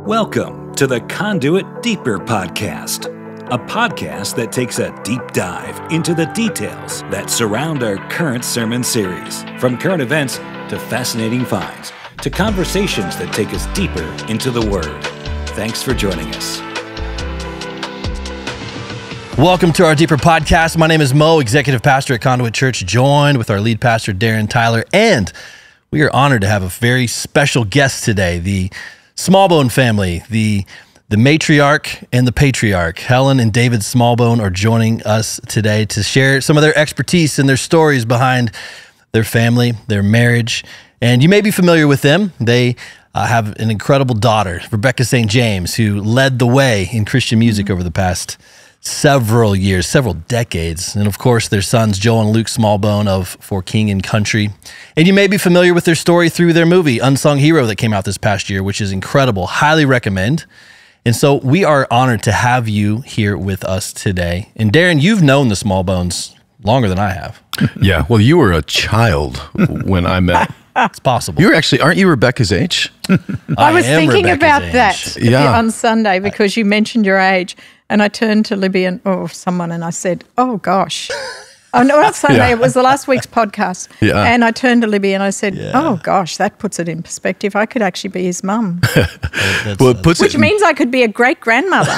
Welcome to the Conduit Deeper podcast, a podcast that takes a deep dive into the details that surround our current sermon series, from current events to fascinating finds to conversations that take us deeper into the Word. Thanks for joining us. Welcome to our Deeper podcast. My name is Mo, executive pastor at Conduit Church, joined with our lead pastor, Darren Tyler, and we are honored to have a very special guest today, the Smallbone family, the matriarch and the patriarch. Helen and David Smallbone are joining us today to share some of their expertise and their stories behind their family, their marriage. And you may be familiar with them. They have an incredible daughter, Rebecca St. James, who led the way in Christian music over the past several years, several decades. And of course, their sons, Joel and Luke Smallbone of For King and Country. And you may be familiar with their story through their movie, Unsung Hero, that came out this past year, which is incredible. Highly recommend. And so we are honored to have you here with us today. And Darren, you've known the Smallbones longer than I have. Yeah, well, you were a child when I met. It's possible. You're actually, aren't you Rebecca's age? I was thinking about that Yeah. on Sunday because you mentioned your age, and I turned to Libby or someone and I said, "Oh gosh." Oh no, not Sunday. Yeah. It was the last week's podcast. Yeah. And I turned to Libby and I said, "Oh gosh, that puts it in perspective. I could actually be his mum." Well, it puts Which it means I could be a great grandmother.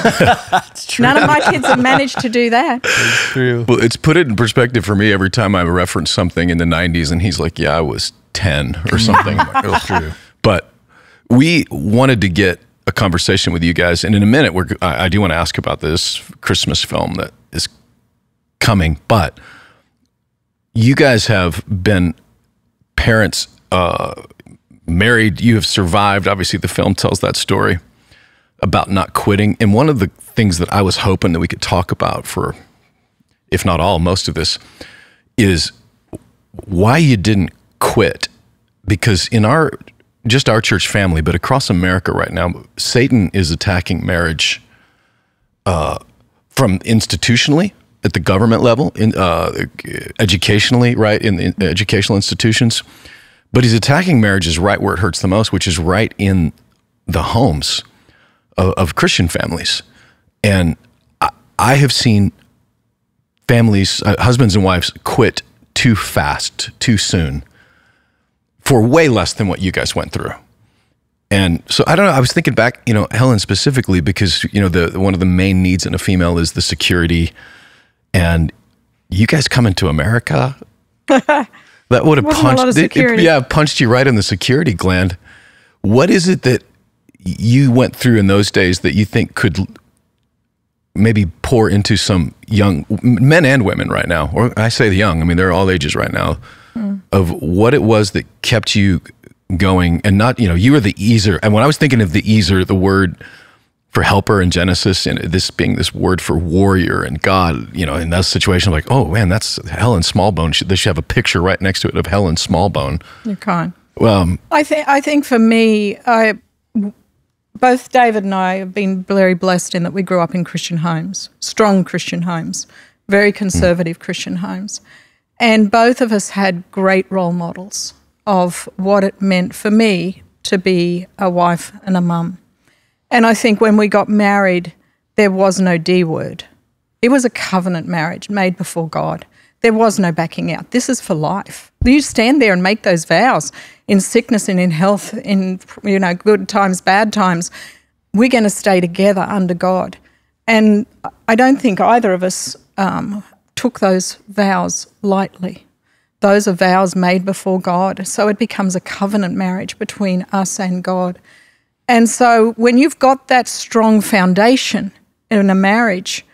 It's true. None of my kids have managed to do that. It's true. well, it's put it in perspective for me every time I reference something in the 90s, and he's like, "Yeah, I was 10 or something." It was true. But we wanted to get a conversation with you guys, and in a minute, I do want to ask about this Christmas film that is coming. But you guys have been parents, married. You have survived. Obviously, the film tells that story about not quitting. And one of the things that I was hoping that we could talk about for, if not all, most of this, is why you didn't quit. Because in our church family, but across America right now, Satan is attacking marriage from institutionally at the government level, educationally, right, in educational institutions. But he's attacking marriages right where it hurts the most, which is right in the homes of Christian families. And I have seen families, husbands and wives, quit too fast, too soon, for way less than what you guys went through. And so I don't know, I was thinking back, Helen specifically, because, one of the main needs in a female is the security. And you guys coming to America, that would have punched you right in the security gland. What is it that you went through in those days that you think could maybe pour into some young men and women right now? Or I say the young, I mean, they're all ages right now. Of what it was that kept you going, and not, you were the easer. And when I was thinking of the easer, the word for helper in Genesis, and this being this word for warrior and God, in that situation, like, oh man, that's Helen Smallbone. They should have a picture right next to it of Helen Smallbone. You're kind. Well, I think for me, both David and I have been very blessed in that we grew up in Christian homes, strong Christian homes, very conservative Christian homes. And both of us had great role models of what it meant for me to be a wife and a mum. And I think when we got married, there was no D word. It was a covenant marriage made before God. There was no backing out. This is for life. You stand there and make those vows in sickness and in health, in good times, bad times. We're going to stay together under God. And I don't think either of us took those vows lightly. Those are vows made before God. So it becomes a covenant marriage between us and God. And so when you've got that strong foundation in a marriage,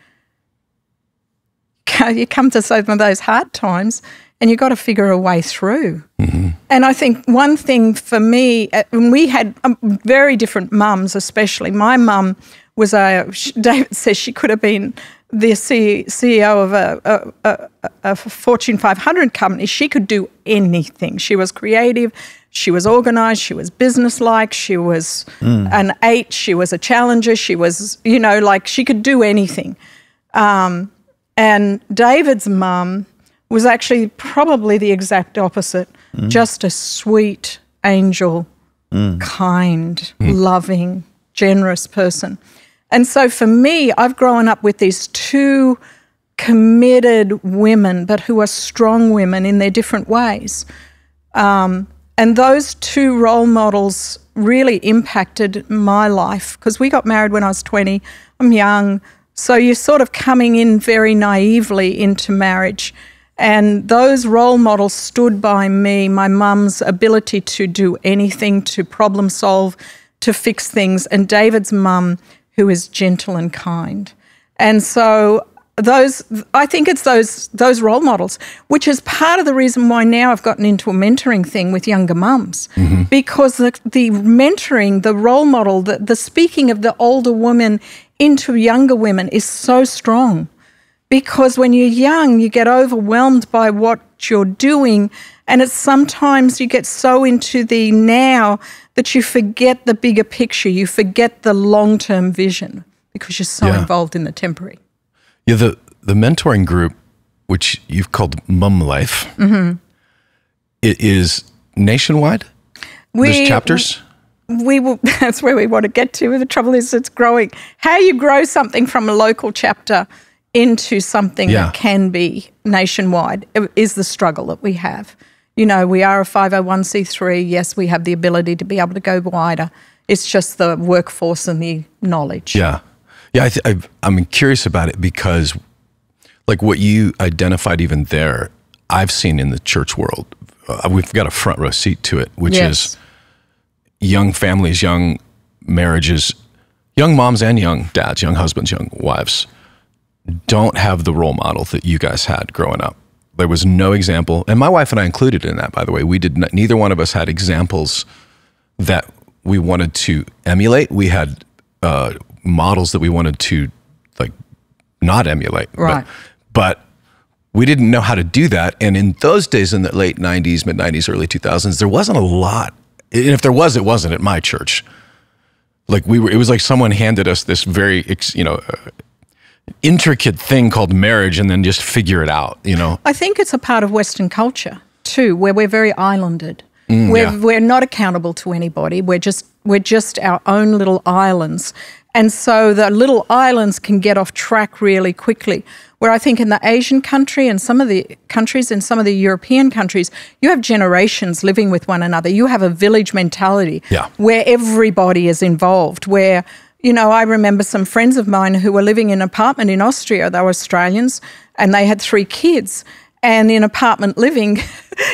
you come to some of those hard times and you've got to figure a way through. Mm-hmm. And I think one thing for me, we had very different mums, especially. My mum was David says she could have been the CEO of a Fortune 500 company. She could do anything. She was creative. She was organized. She was businesslike. She was an 8. She was a challenger. She was, she could do anything. And David's mum was actually probably the exact opposite. Just a sweet angel, kind, loving, generous person. And so for me, I've grown up with these two committed women, but who are strong women in their different ways. And those two role models really impacted my life, because we got married when I was 20. I'm young. So you're sort of coming in very naively into marriage. And those role models stood by me, my mum's ability to do anything, to problem solve, to fix things, and David's mum, who is gentle and kind. And so I think it's those role models, which is part of the reason why now I've gotten into a mentoring thing with younger mums, because the mentoring, the role model, the speaking of the older women into younger women is so strong. Because when you're young, you get overwhelmed by what you're doing, and it's sometimes you get so into the now that you forget the bigger picture, you forget the long-term vision because you're so involved in the temporary. Yeah, the mentoring group, which you've called Mum Life, it is nationwide? There's chapters? That's where we want to get to. The trouble is it's growing. How you grow something from a local chapter into something that can be nationwide is the struggle that we have. You know, we are a 501c3. Yes, we have the ability to be able to go wider. It's just the workforce and the knowledge. Yeah. Yeah, I'm curious about it because, like what you identified even there, I've seen in the church world. We've got a front row seat to it, which is young families, young marriages, young moms and young dads, young husbands, young wives don't have the role model that you guys had growing up. There was no example, and my wife and I included in that, by the way. We did not, neither one of us had examples that we wanted to emulate. We had models that we wanted to like not emulate, right? But we didn't know how to do that. And in those days, in the late 90s, mid 90s, early 2000s, there wasn't a lot. And if there was, it wasn't at my church. Like it was like someone handed us this very, intricate thing called marriage and then just figure it out, I think it's a part of Western culture too, where we're very islanded. We're not accountable to anybody. We're just our own little islands. And so the little islands can get off track really quickly. Where I think in the Asian country and some of the countries and some of the European countries, you have generations living with one another. You have a village mentality where everybody is involved, where I remember some friends of mine who were living in an apartment in Austria. They were Australians and they had 3 kids. And in apartment living,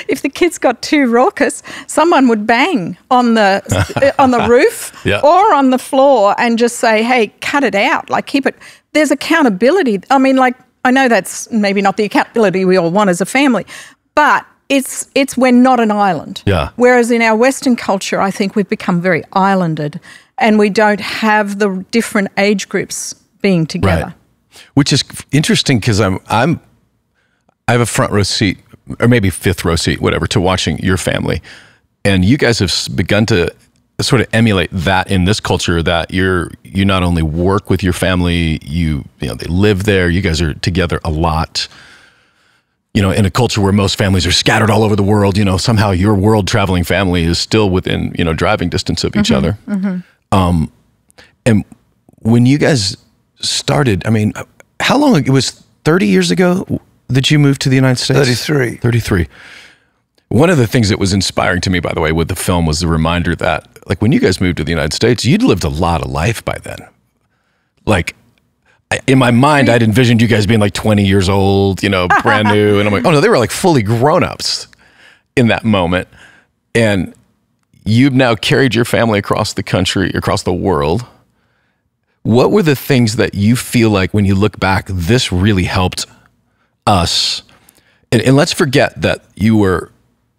if the kids got too raucous, someone would bang on the roof or on the floor and just say, hey, cut it out, like keep it. There's accountability. I mean, like, I know that's maybe not the accountability we all want as a family, but it's we're not an island. Yeah. Whereas in our Western culture, I think we've become very islanded and we don't have the different age groups being together. Right. Which is interesting because I have a front row seat, or maybe 5th row seat, whatever, to watching your family. And you guys have begun to sort of emulate that in this culture, that you not only work with your family, they live there, you guys are together a lot. In a culture where most families are scattered all over the world, somehow your world traveling family is still within, driving distance of each other. And when you guys started, I mean, how long, it was 30 years ago that you moved to the United States? 33. One of the things that was inspiring to me, by the way, with the film was the reminder that, like, when you guys moved to the United States, you'd lived a lot of life by then. Like, in my mind, I'd envisioned you guys being like 20 years old, brand new. And I'm like, oh no, they were like fully grown-ups in that moment. And you've now carried your family across the country, across the world. What were the things that you feel like when you look back, this really helped us? And let's forget that you were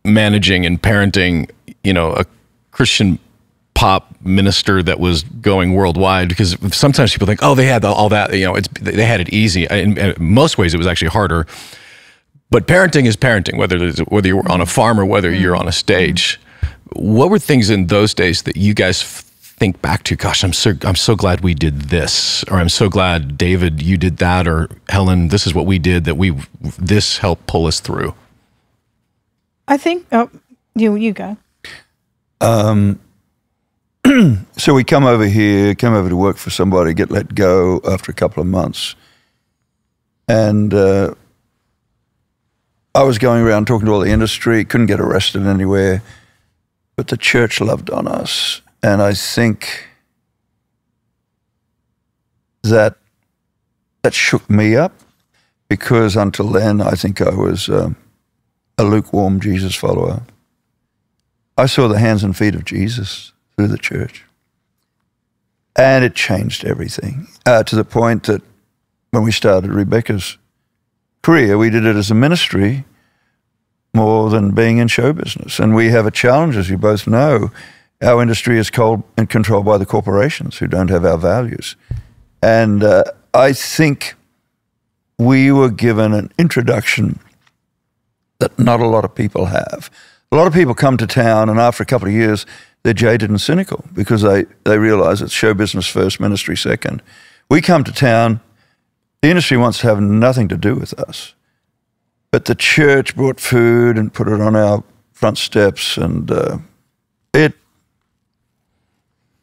managing and parenting, a Christian pop minister that was going worldwide, because sometimes people think, oh, they had all that, they had it easy. In most ways, it was actually harder. But parenting is parenting, whether you're on a farm or whether you're on a stage. What were things in those days that you guys think back to? Gosh, I'm so glad we did this, or I'm so glad, David, you did that, or Helen, this is what we did, this helped pull us through. I think, you go. So we come over to work for somebody, get let go after a couple of months. And I was going around talking to all the industry, couldn't get arrested anywhere, but the church loved on us. And I think that shook me up, because until then, I think I was a lukewarm Jesus follower. I saw the hands and feet of Jesus through the church. And it changed everything, to the point that when we started Rebecca's career, we did it as a ministry more than being in show business. And we have a challenge, as you both know. Our industry is controlled by the corporations who don't have our values. And I think we were given an introduction that not a lot of people have. A lot of people come to town, and after a couple of years, they're jaded and cynical because they realize it's show business first, ministry second. We come to town, the industry wants to have nothing to do with us. But the church brought food and put it on our front steps, and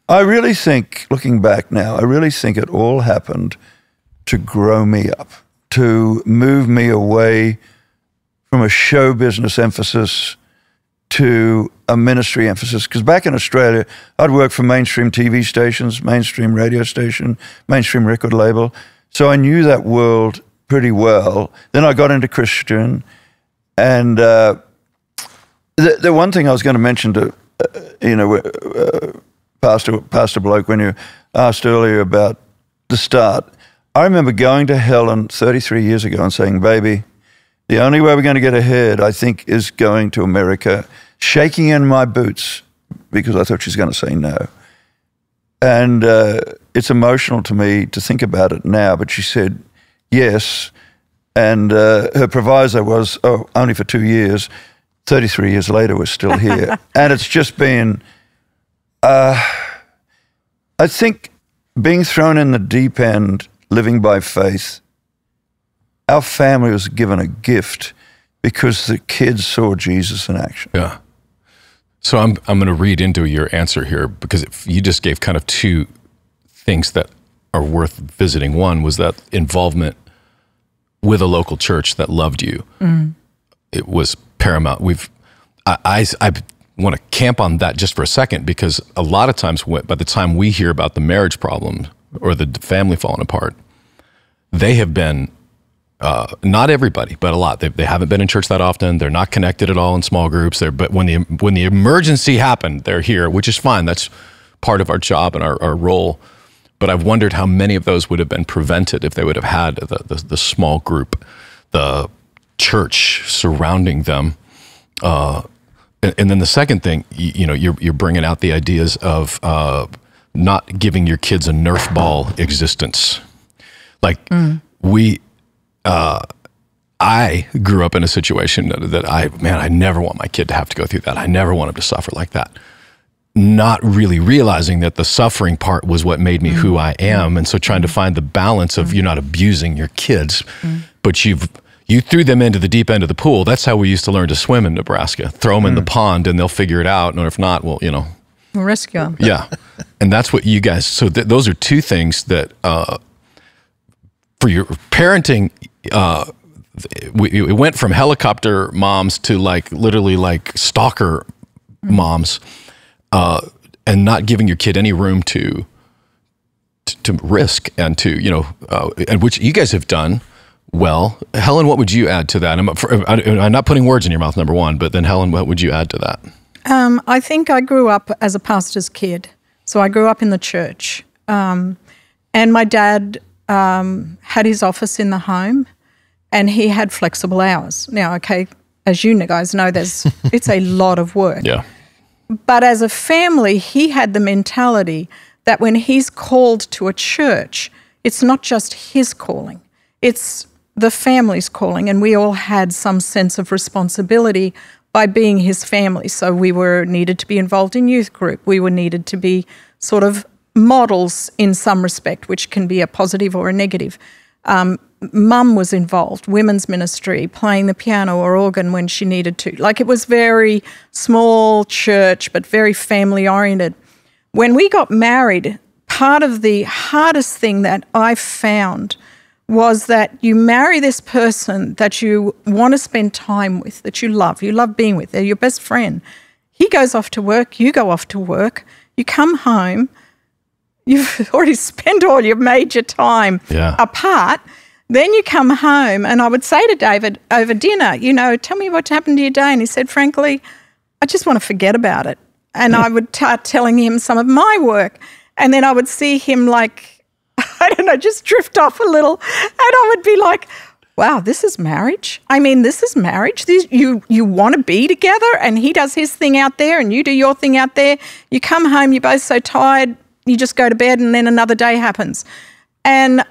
I really think, looking back now, I really think it all happened to grow me up, to move me away from a show business emphasis to a ministry emphasis. Because back in Australia, I'd work for mainstream TV stations, mainstream radio station, mainstream record label. So I knew that world pretty well. Then I got into Christian. And the one thing I was going to mention to, Pastor Bloke, when you asked earlier about the start, I remember going to Helen 33 years ago and saying, baby, the only way we're going to get ahead, I think, is going to America, shaking in my boots, because I thought she was going to say no. And it's emotional to me to think about it now, but she said yes. And her proviso was, only for 2 years. 33 years later, we're still here. And it's just been, I think, being thrown in the deep end, living by faith, our family was given a gift because the kids saw Jesus in action. Yeah. So I'm going to read into your answer here, because you just gave kind of two things that are worth visiting. One was that involvement with a local church that loved you. It was paramount. I want to camp on that just for a second, because a lot of times by the time we hear about the marriage problem or the family falling apart, they have been, not everybody, but a lot. They haven't been in church that often. They're not connected at all in small groups. But when the emergency happened, they're here, which is fine. That's part of our job and our role. But I've wondered how many of those would have been prevented if they would have had the small group, the church surrounding them. And then the second thing, you're bringing out the ideas of not giving your kids a Nerf ball existence. Like I grew up in a situation that I never want my kid to have to go through that. I never want him to suffer like that. Not really realizing that the suffering part was what made me who I am. And so trying to find the balance of, you're not abusing your kids, but you threw them into the deep end of the pool. That's how we used to learn to swim in Nebraska. Throw them in the pond and they'll figure it out. And if not, well, We'll rescue them. Yeah. And that's what you guys, so those are two things that, for your parenting, we went from helicopter moms to literally stalker moms, and not giving your kid any room to risk and to, and which you guys have done well. Helen, what would you add to that? I'm not putting words in your mouth, number one, but then Helen, what would you add to that? I think I grew up as a pastor's kid. So I grew up in the church. And my dad had his office in the home, and he had flexible hours. Now, okay, as you guys know, it's a lot of work. Yeah. But as a family, he had the mentality that when he's called to a church, it's not just his calling, it's the family's calling, and we all had some sense of responsibility by being his family. So we were needed to be involved in youth group. We were needed to be sort of models in some respect, which can be a positive or a negative. Mum was involved, women's ministry, playing the piano or organ when she needed to. It was very small church, but very family-oriented. when we got married, part of the hardest thing that I found was that you marry this person that you want to spend time with, that you love being with, they're your best friend. He goes off to work, you go off to work, you come home, you've already spent all your major time apart. Then you come home, and I would say to David over dinner, tell me what happened to your day. And he said, frankly, I just want to forget about it. And I would start telling him some of my work. And then I would see him just drift off a little. And I would be like, wow, this is marriage. I mean, this is marriage. You want to be together, and he does his thing out there and you do your thing out there. You come home, you're both so tired, you just go to bed, and then another day happens. And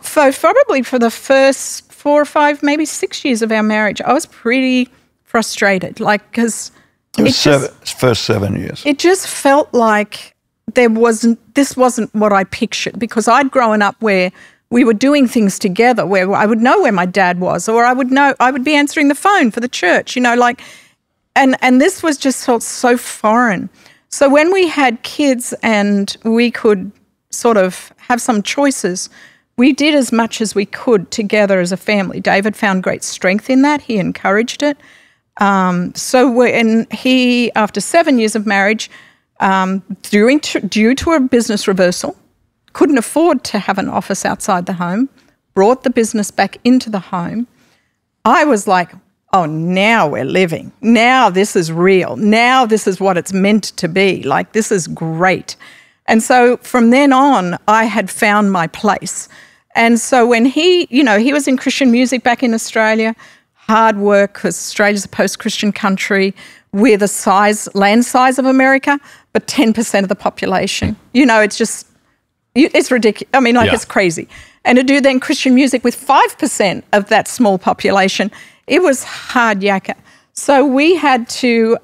probably for the first 4 or 5, maybe 6 years of our marriage, I was pretty frustrated, because first 7 years. It just felt like this wasn't what I pictured, because I'd grown up where we were doing things together, where I would know where my dad was, or I would be answering the phone for the church, and this was just felt so foreign. So when we had kids and we could sort of have some choices, we did as much as we could together as a family. David found great strength in that. He encouraged it. After 7 years of marriage, due to a business reversal, couldn't afford to have an office outside the home, brought the business back into the home. I was like, oh, now we're living. Now this is real. Now this is what it's meant to be. This is great. And so from then on, I had found my place. And so when he was in Christian music back in Australia, hard work, because Australia's a post-Christian country. We're the land size of America, but 10% of the population. It's ridiculous. I mean, it's crazy. And to do then Christian music with 5% of that small population, it was hard yakka. So we had to,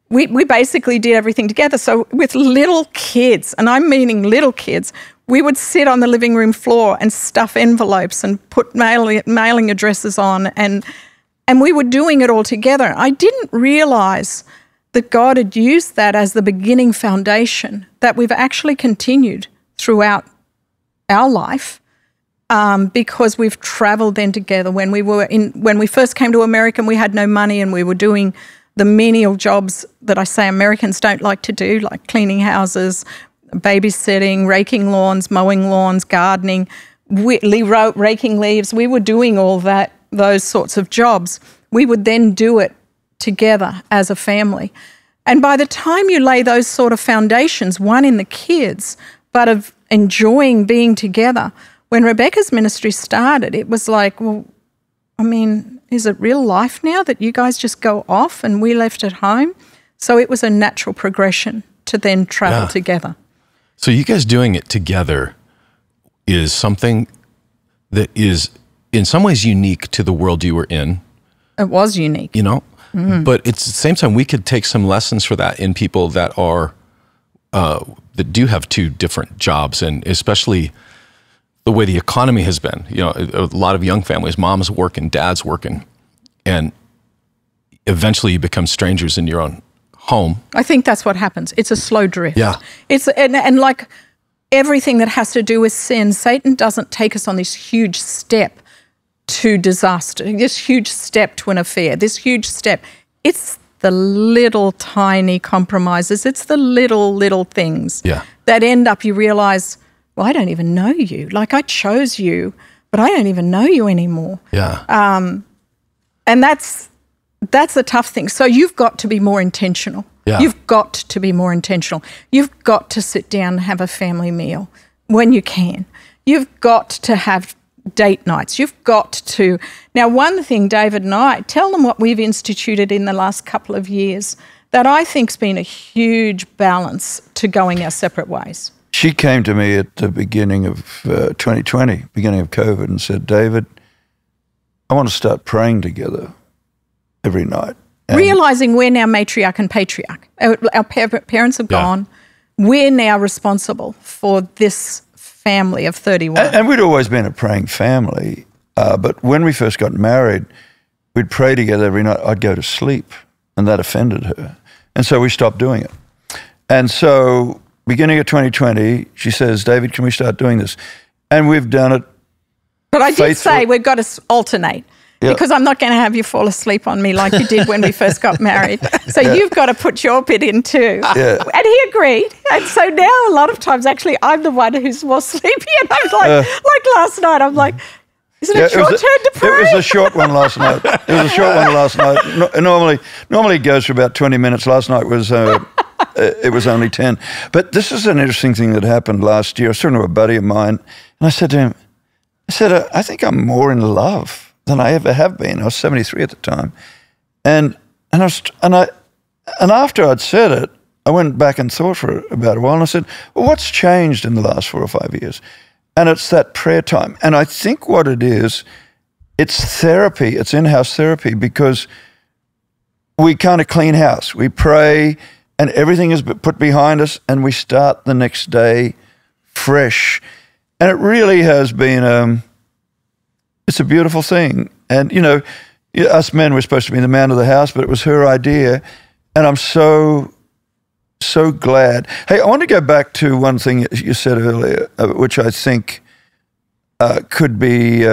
we basically did everything together. So with little kids, and I'm meaning little kids, we would sit on the living room floor and stuff envelopes and put mailing addresses on, and we were doing it all together. I didn't realize that God had used that as the beginning foundation that we've actually continued throughout our life, because we've traveled then together. When we first came to America, we had no money, and we were doing the menial jobs that I say Americans don't like to do, like cleaning houses, babysitting, raking lawns, mowing lawns, gardening, raking leaves. We were doing all those sorts of jobs. We would then do it together as a family. And by the time you lay those sort of foundations, one in the kids, but of enjoying being together, when Rebecca's ministry started, it was like, well, I mean, is it real life now that you guys just go off and we left at home? So it was a natural progression to then travel together. So you guys doing it together is something that is in some ways unique to the world you were in. It was unique. But it's at the same time, we could take some lessons for that in people that are, that do have 2 different jobs, and especially the way the economy has been. A lot of young families, mom's working, dad's working, and eventually you become strangers in your own home. I think that's what happens. It's a slow drift. Yeah. And like everything that has to do with sin, Satan doesn't take us on this huge step to disaster, this huge step to an affair, this huge step. It's the little tiny compromises. It's the little things that end up, you realize, well, I don't even know you. I chose you, but I don't even know you anymore. Yeah. And that's the tough thing. So you've got to be more intentional. Yeah. You've got to be more intentional. You've got to sit down and have a family meal when you can. You've got to have date nights. You've got to. Now, one thing, David and I, tell them what we've instituted in the last couple of years that I think's been a huge balance to going our separate ways. She came to me at the beginning of 2020, beginning of COVID, and said, David, I want to start praying together every night. And realizing we're now matriarch and patriarch. Our parents have gone. We're now responsible for this family of 31. And we'd always been a praying family, but when we first got married, we'd pray together every night. I'd go to sleep, and that offended her. And so we stopped doing it. And so beginning of 2020, she says, David, can we start doing this? And we've done it. But I did say we've got to alternate. Yep. Because I'm not going to have you fall asleep on me like you did when we first got married. So you've got to put your bit in too. Yeah. And he agreed. And so now a lot of times actually I'm the one who's more sleepy. And I'm like last night, I'm like, isn't it your turn to pray? It was a short one last night. Normally it goes for about 20 minutes. Last night was it was only 10. But this is an interesting thing that happened last year. I was talking to a buddy of mine, and I said to him, I think I'm more in love than I ever have been. I was 73 at the time, and after I'd said it, I went back and thought for about a while, and I said, well, what's changed in the last 4 or 5 years? And it's that prayer time. And I think what it is, it's therapy. It's in-house therapy, because we kind of clean house. We pray, and everything is put behind us, and we start the next day fresh. And it really has been it's a beautiful thing. And, us men were supposed to be the man of the house, but it was her idea. And I'm so glad. Hey, I want to go back to one thing you said earlier, which I think could be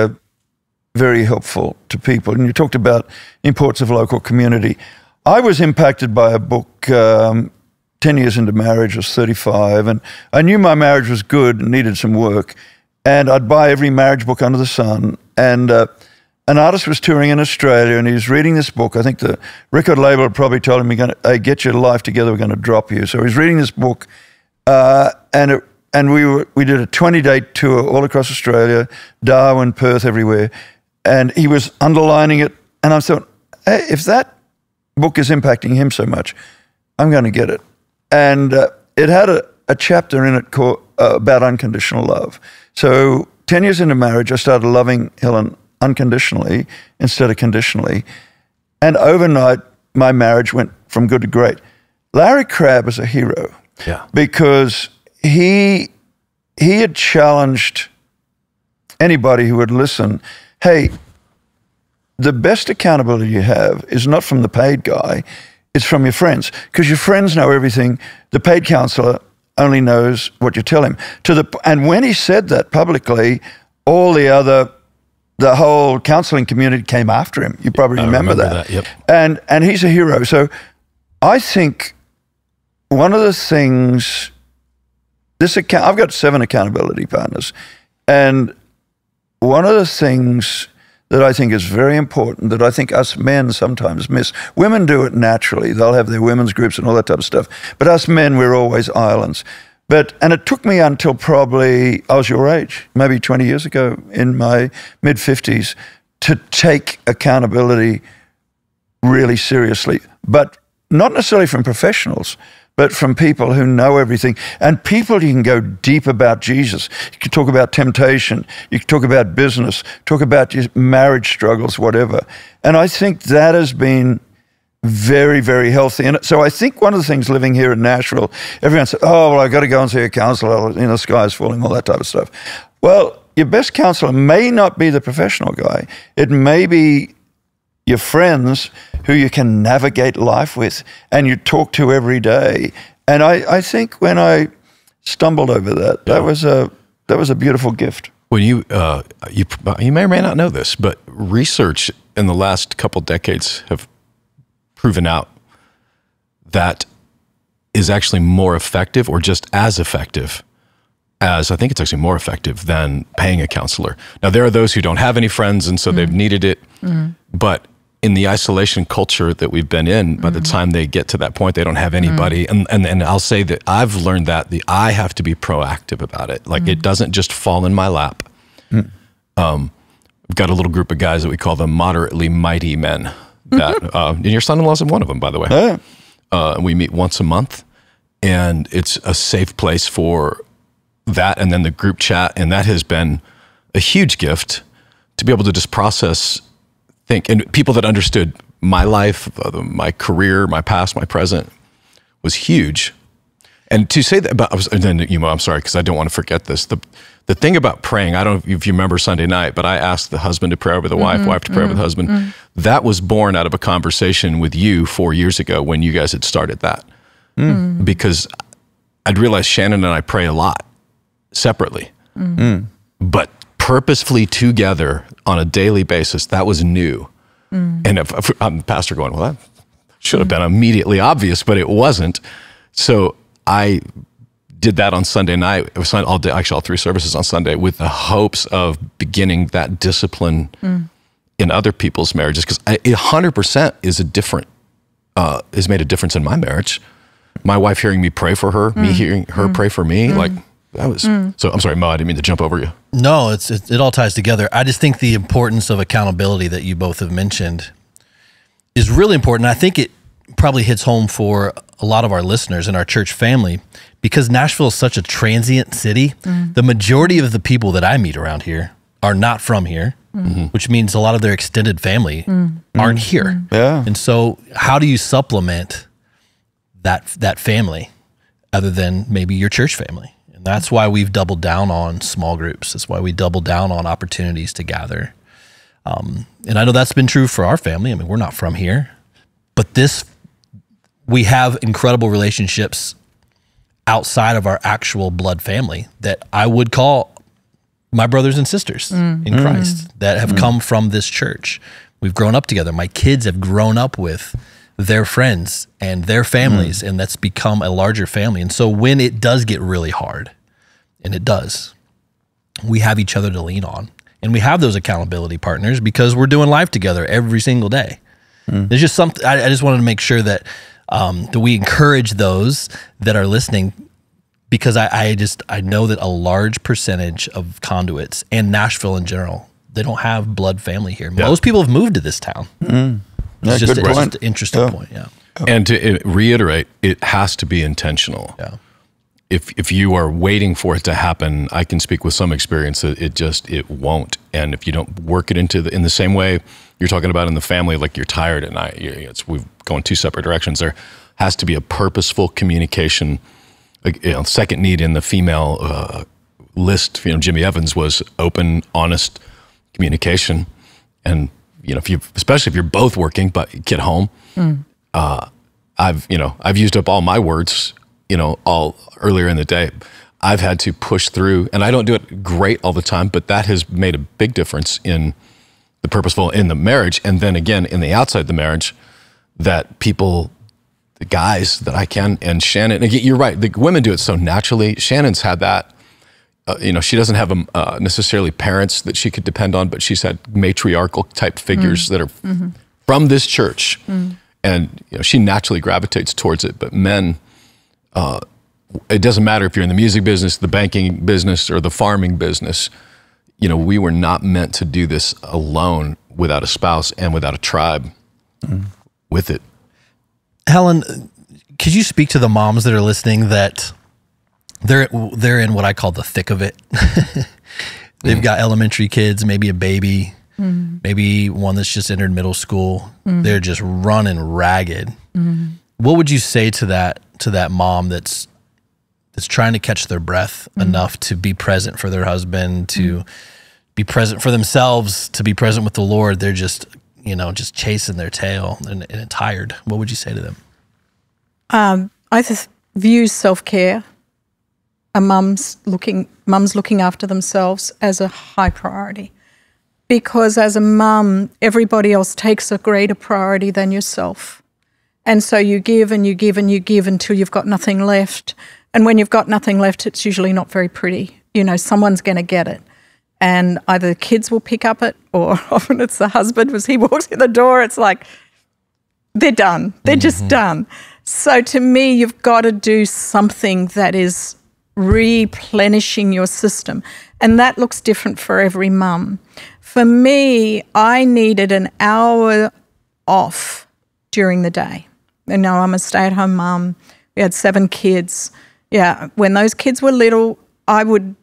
very helpful to people. And you talked about the importance of local community. I was impacted by a book 10 years into marriage. I was 35, and I knew my marriage was good and needed some work. And I'd buy every marriage book under the sun. And an artist was touring in Australia, and he was reading this book. I think the record label had probably told him, hey, get your life together, we're going to drop you. So he's reading this book, and we did a 20-day tour all across Australia, Darwin, Perth, everywhere. And he was underlining it. And I thought, hey, if that book is impacting him so much, I'm going to get it. And it had a chapter in it called about unconditional love. So 10 years into marriage, I started loving Helen unconditionally instead of conditionally. And overnight, my marriage went from good to great. Larry Crabb is a hero, because he had challenged anybody who would listen, hey, the best accountability you have is not from the paid guy, it's from your friends, because your friends know everything. The paid counselor only knows what you tell him. And when he said that publicly, the whole counseling community came after him. You probably remember that. Yep. And he's a hero. So I think one of the things, I've got 7 accountability partners, and one of the things that I think is very important, that I think us men sometimes miss. Women do it naturally. They'll have their women's groups and all that type of stuff. But us men, we're always islands. And it took me until probably, I was your age, maybe 20 years ago, in my mid-50s, to take accountability really seriously. But not necessarily from professionals, but from people who know everything. And people you can go deep about Jesus. You can talk about temptation. You can talk about business, talk about your marriage struggles, whatever. And I think that has been very, very healthy. And so I think one of the things living here in Nashville, everyone says, oh, well, I've got to go and see a counselor, the sky is falling, all that type of stuff. Well, your best counselor may not be the professional guy. It may be your friends who you can navigate life with and you talk to every day. And I think when I stumbled over that, that was a beautiful gift. When you may or may not know this, but research in the last couple decades have proven out that is actually more effective, or just as effective as, I think it's actually more effective than paying a counselor. Now, there are those who don't have any friends, and so they've needed it. But in the isolation culture that we've been in, by the time they get to that point, they don't have anybody. And I'll say that I've learned that I have to be proactive about it. Like, it doesn't just fall in my lap. We've got a little group of guys that we call the moderately mighty men. That and your son-in-law's one of them, by the way. We meet once a month, and it's a safe place for that, and then the group chat, and that has been a huge gift to be able to just process, think, and people that understood my life, my career, my past, my present was huge. And to say that about, I'm sorry, because I don't want to forget this. The thing about praying, I don't know if you remember Sunday night, but I asked the husband to pray over the wife, wife to pray over the husband. That was born out of a conversation with you 4 years ago when you guys had started that. Because I'd realized Shannon and I pray a lot separately, but purposefully together on a daily basis, that was new. And if I'm the pastor going, well, that should have been immediately obvious, but it wasn't. So I did that on Sunday night. It was all day, actually all 3 services on Sunday, with the hopes of beginning that discipline in other people's marriages, because 100% is has made a difference in my marriage. My wife hearing me pray for her, me hearing her pray for me, like that was. So I'm sorry, Mo, I didn't mean to jump over you. No, it all ties together. I just think the importance of accountability that you both have mentioned is really important. I think it probably hits home for a lot of our listeners and our church family, because Nashville is such a transient city. The majority of the people that I meet around here are not from here, which means a lot of their extended family aren't here. Yeah. And so how do you supplement that family other than maybe your church family? And that's why we've doubled down on small groups. That's why we double down on opportunities to gather. And I know that's been true for our family. I mean, we're not from here, but we have incredible relationships outside of our actual blood family that I would call my brothers and sisters in Christ that have come from this church. We've grown up together. My kids have grown up with their friends and their families, and that's become a larger family. And so when it does get really hard, and it does, we have each other to lean on. And we have those accountability partners because we're doing life together every single day. There's just something, I just wanted to make sure that we encourage those that are listening, because I know that a large percentage of conduits and Nashville in general, they don't have blood family here. Yeah. Most people have moved to this town. It's just an interesting point. Yeah. And to reiterate, it has to be intentional. Yeah. If you are waiting for it to happen, I can speak with some experience that it won't. And if you don't work it in the same way you're talking about in the family, like you're tired at night, we've gone 2 separate directions. There has to be a purposeful communication. Second need in the female list, Jimmy Evans, was open, honest communication. And especially if you're both working, but you get home, I've used up all my words, all earlier in the day. I've had to push through, and I don't do it great all the time, but that has made a big difference in the purposeful in the marriage. And then again, in the outside the marriage, that people, the guys that I can, and Shannon, again, you're right, the women do it so naturally. Shannon's had that, she doesn't have necessarily parents that she could depend on, but she's had matriarchal type figures that are from this church. And she naturally gravitates towards it. But men, it doesn't matter if you're in the music business, the banking business, or the farming business. We were not meant to do this alone without a spouse and without a tribe with it. Helen, could you speak to the moms that are listening that they're in what I call the thick of it? They've got elementary kids, maybe a baby, maybe one that's just entered middle school. They're just running ragged. What would you say to that mom that's trying to catch their breath enough to be present for their husband, to be present for themselves, to be present with the Lord? They're just chasing their tail and tired. What would you say to them? I just view self-care, mums looking after themselves, as a high priority. Because as a mum, everybody else takes a greater priority than yourself. And so you give and you give and you give until you've got nothing left. And when you've got nothing left, it's usually not very pretty. Someone's going to get it. And either the kids will pick up it, or often it's the husband. As he walks in the door, it's like, they're done. They're just done. So to me, you've got to do something that is replenishing your system. And that looks different for every mum. For me, I needed an hour off during the day. I'm a stay-at-home mum. We had 7 kids. Yeah, when those kids were little, I would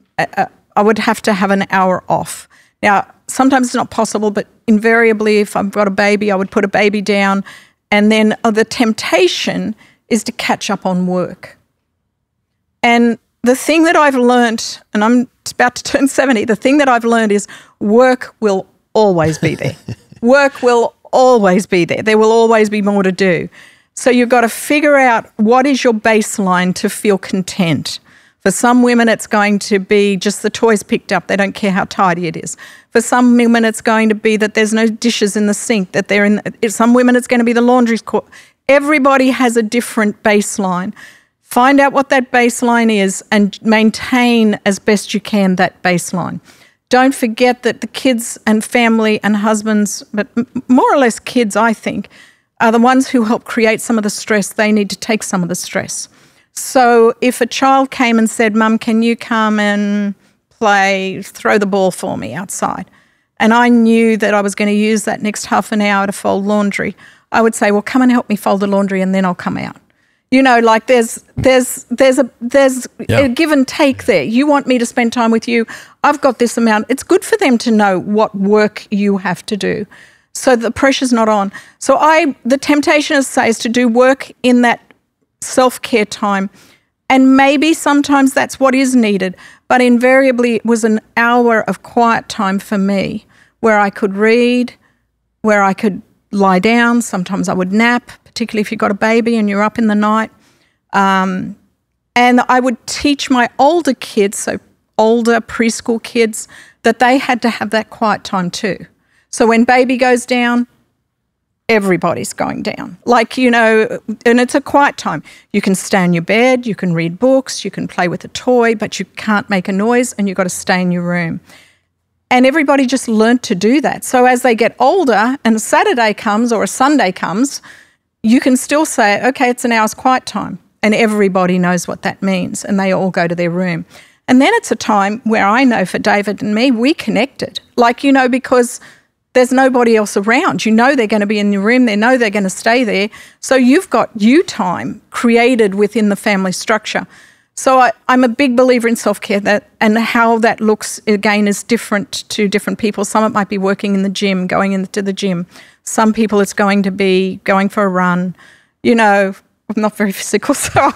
have to have an hour off. Now, sometimes it's not possible, but invariably, if I've got a baby, I would put a baby down. And then the temptation is to catch up on work. And the thing that I've learned, and I'm about to turn 70, the thing that I've learned is work will always be there. Work will always be there. There will always be more to do. So you've got to figure out what is your baseline to feel content. For some women, it's going to be just the toys picked up. They don't care how tidy it is. For some women, it's going to be that there's no dishes in the sink, that they're in. Some women, it's going to be the laundry's caught. Everybody has a different baseline. Find out what that baseline is and maintain as best you can that baseline. Don't forget that the kids and family and husbands, but more or less kids, I think, are the ones who help create some of the stress. They need to take some of the stress. So if a child came and said, Mum, can you come and throw the ball for me outside? And I knew that I was going to use that next half an hour to fold laundry, I would say, well, come and help me fold the laundry and then I'll come out. You know, like there's a give and take there. You want me to spend time with you. I've got this amount. It's good for them to know what work you have to do so the pressure's not on. So the temptation, as I say, is to do work in that self-care time. And maybe sometimes that's what is needed. But invariably, it was an hour of quiet time for me where I could read, where I could lie down. Sometimes I would nap, particularly if you've got a baby and you're up in the night. And I would teach my older kids, so older preschool kids, that they had to have that quiet time too. So when baby goes down, everybody's going down. Like, you know, and it's a quiet time. You can stay in your bed, you can read books, you can play with a toy, but you can't make a noise and you've got to stay in your room. And everybody just learnt to do that. So as they get older and a Saturday comes or a Sunday comes, you can still say, okay, it's an hour's quiet time. And everybody knows what that means and they all go to their room. And then it's a time where I know for David and me, we connected. Like, you know, because there's nobody else around. You know they're going to be in your room. They know they're going to stay there. So you've got you time created within the family structure. So I'm a big believer in self-care, and how that looks, again, is different to different people. Some it might be working in the gym, going into the gym. Some people it's going to be going for a run. You know, I'm not very physical, so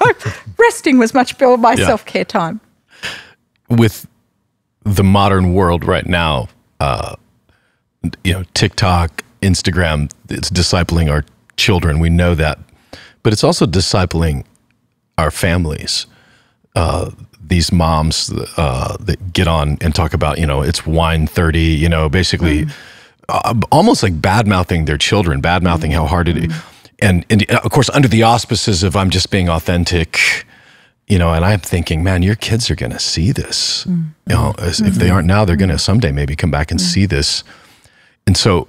resting was much more my self-care time. With the modern world right now, you know, TikTok, Instagram, it's discipling our children. We know that. But it's also discipling our families. These moms that get on and talk about, you know, it's wine 30, you know, basically almost like bad-mouthing their children, bad-mouthing how hard it is. And of course, under the auspices of I'm just being authentic, you know, and I'm thinking, man, your kids are going to see this. You know, if they aren't now, they're going to someday maybe come back and see this. And so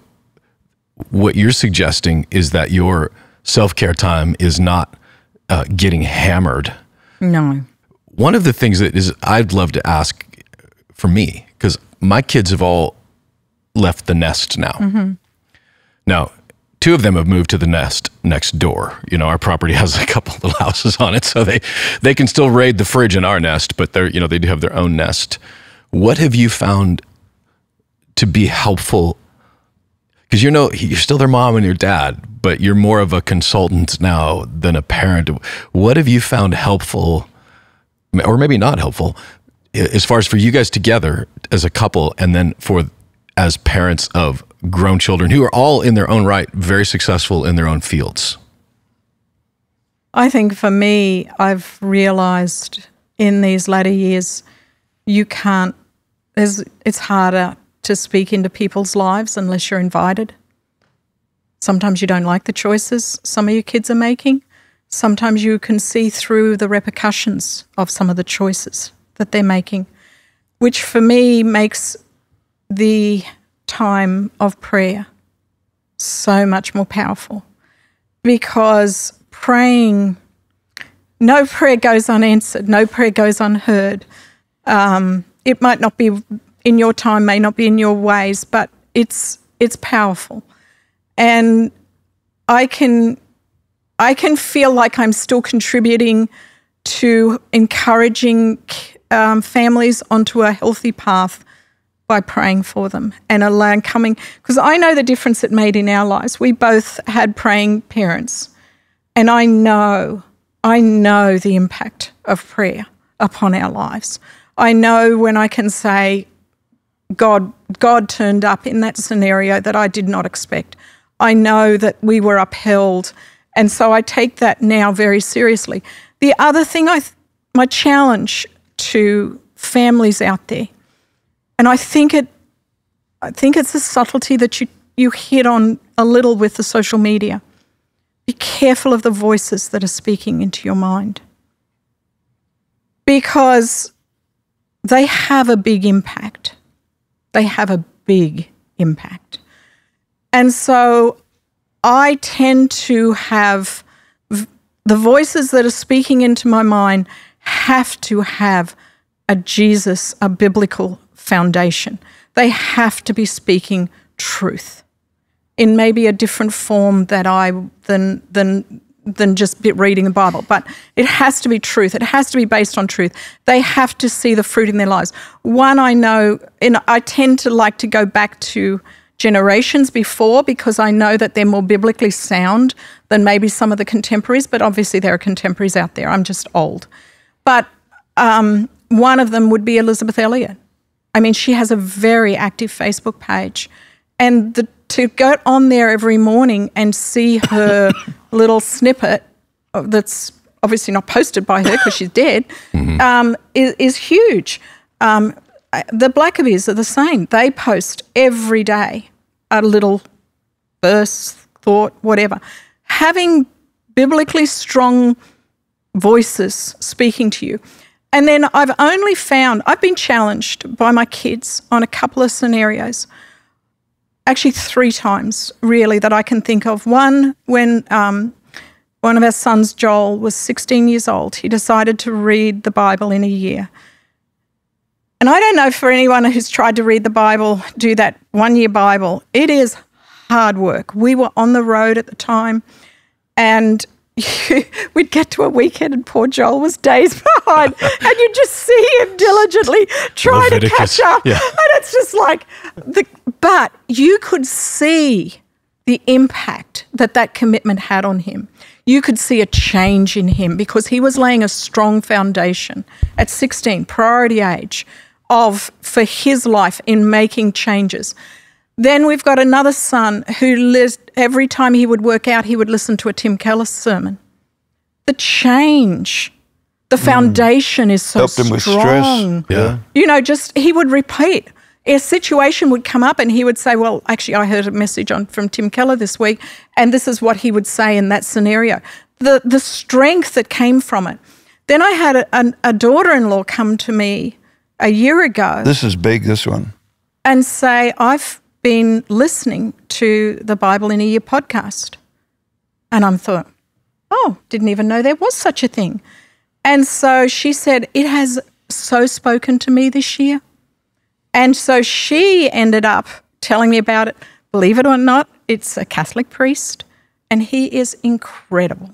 what you're suggesting is that your self-care time is not getting hammered. No. One of the things that is I'd love to ask for me, because my kids have all left the nest now. Now, 2 of them have moved to the nest next door. You know, our property has a couple little houses on it, so they can still raid the fridge in our nest, but they're, you know, they do have their own nest. What have you found to be helpful? Because you know, you're still their mom and your dad, but you're more of a consultant now than a parent. What have you found helpful, or maybe not helpful, as far as for you guys together as a couple, and then as parents of grown children who are all in their own right very successful in their own fields? I think for me, I've realized in these latter years, it's harder to speak into people's lives unless you're invited. Sometimes you don't like the choices some of your kids are making. Sometimes you can see through the repercussions of some of the choices that they're making, which for me makes the time of prayer so much more powerful, because praying, no prayer goes unanswered, no prayer goes unheard. It might not be in your time, may not be in your ways, but it's powerful. And I can feel like I'm still contributing to encouraging families onto a healthy path by praying for them and allowing because I know the difference it made in our lives. We both had praying parents, and I know the impact of prayer upon our lives. I know when I can say, God turned up in that scenario that I did not expect. I know that we were upheld And so I take that now very seriously. The other thing, my challenge to families out there, and I think it's a subtlety that you hit on a little with the social media. Be careful of the voices that are speaking into your mind, because they have a big impact. They have a big impact. And so I tend to have the voices that are speaking into my mind have to have a biblical foundation. They have to be speaking truth in maybe a different form than just reading the Bible. But it has to be truth. It has to be based on truth. They have to see the fruit in their lives. One I know, and I tend to like to go back to generations before, because I know that they're more biblically sound than maybe some of the contemporaries, but obviously there are contemporaries out there. I'm just old. But one of them would be Elizabeth Elliot. I mean, she has a very active Facebook page. And to go on there every morning and see her little snippet that's obviously not posted by her because she's dead, is huge. The Blackaby's are the same. They post every day a little verse, thought, whatever. Having biblically strong voices speaking to you. And then I've been challenged by my kids on a couple of scenarios. Actually 3 times, really, that I can think of. One, when one of our sons, Joel, was 16 years old, he decided to read the Bible in a year. And I don't know, for anyone who's tried to read the Bible, do that 1-year Bible, it is hard work. We were on the road at the time, and we'd get to a weekend and poor Joel was days behind, and you'd just see him diligently trying to catch up. Yeah. And it's just like, but you could see the impact that commitment had on him. You could see a change in him because he was laying a strong foundation at 16, priority age, for his life in making changes. Then we've got another son who every time he would work out, he would listen to a Tim Keller sermon. The change, the foundation is so helped him with stress. Yeah. He would repeat. A situation would come up and he would say, well, actually, I heard a message from Tim Keller this week, and this is what he would say in that scenario. The strength that came from it. Then I had a daughter-in-law come to me a year ago. This is big, this one. And say, I've been listening to the Bible in a Year podcast. And I thought, didn't even know there was such a thing. And so she said, it has so spoken to me this year. And so she ended up telling me about it. Believe it or not, it's a Catholic priest, and he is incredible.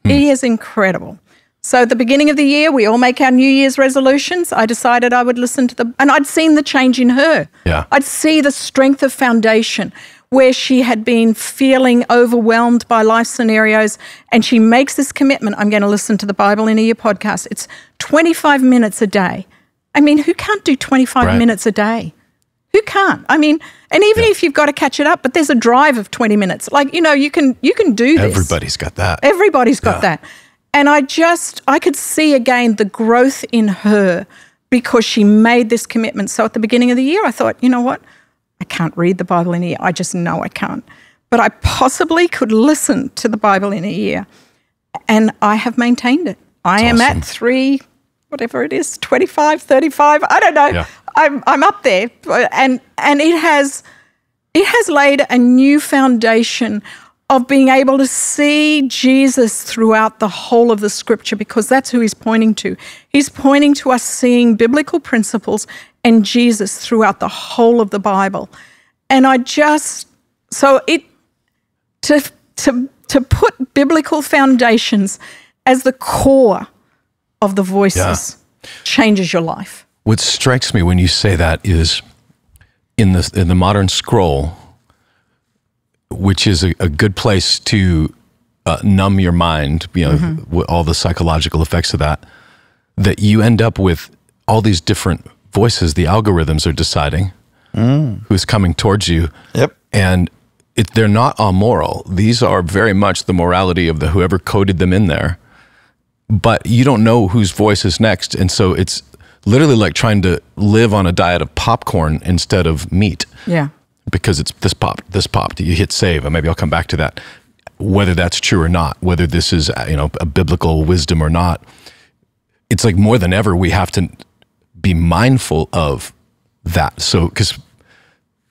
He is incredible. So at the beginning of the year, we all make our New Year's resolutions. I decided I would listen to and I'd seen the change in her. Yeah. I'd see the strength of foundation where she had been feeling overwhelmed by life scenarios, and she makes this commitment, I'm going to listen to the Bible in a Year podcast. It's 25 minutes a day. I mean, who can't do 25 minutes a day? Who can't? I mean, and even if you've got to catch it up, but there's a drive of 20 minutes. Like, you can do this. Everybody's got that. Everybody's got that. And I could see again the growth in her because she made this commitment. So at the beginning of the year, I thought, you know what? I can't read the Bible in a year. I just know I can't. But I possibly could listen to the Bible in a year. And I have maintained it. I am at 25, 35, I don't know. Yeah. I'm up there. And it has laid a new foundation of being able to see Jesus throughout the whole of the scripture, because that's who he's pointing to. He's pointing to us seeing biblical principles and Jesus throughout the whole of the Bible. And to put biblical foundations as the core of the voices changes your life. What strikes me when you say that is in the modern scroll, which is a good place to numb your mind, all the psychological effects of that you end up with all these different voices. The algorithms are deciding who's coming towards you. Yep. And they're not amoral. These are very much the morality of the whoever coded them in there. But you don't know whose voice is next. And so it's literally like trying to live on a diet of popcorn instead of meat. Yeah. Because it's this popped. You hit save, and maybe I'll come back to that. Whether that's true or not, whether this is, a biblical wisdom or not, it's like more than ever we have to be mindful of that. So, because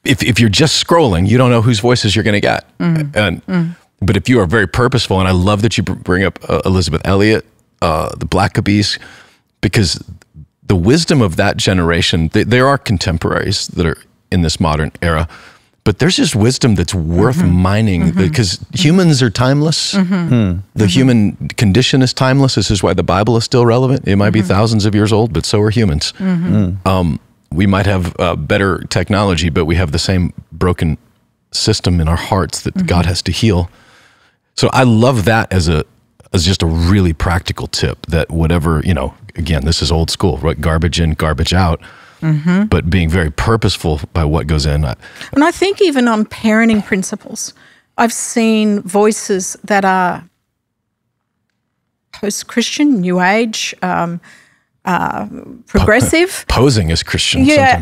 if you're just scrolling, you don't know whose voices you're going to get. But if you are very purposeful, and I love that you bring up Elizabeth Elliot, the Blackabees, because the wisdom of that generation, there are contemporaries that are in this modern era, but there's just wisdom that's worth mining, because humans are timeless. The human condition is timeless. This is why the Bible is still relevant. It might be thousands of years old, but so are humans. We might have better technology, but we have the same broken system in our hearts that God has to heal. So I love that as just a really practical tip, that whatever, again, this is old school, right? Garbage in, garbage out. But being very purposeful by what goes in. And I think even on parenting principles, I've seen voices that are post-Christian, New Age, progressive. Posing as Christians. Yeah,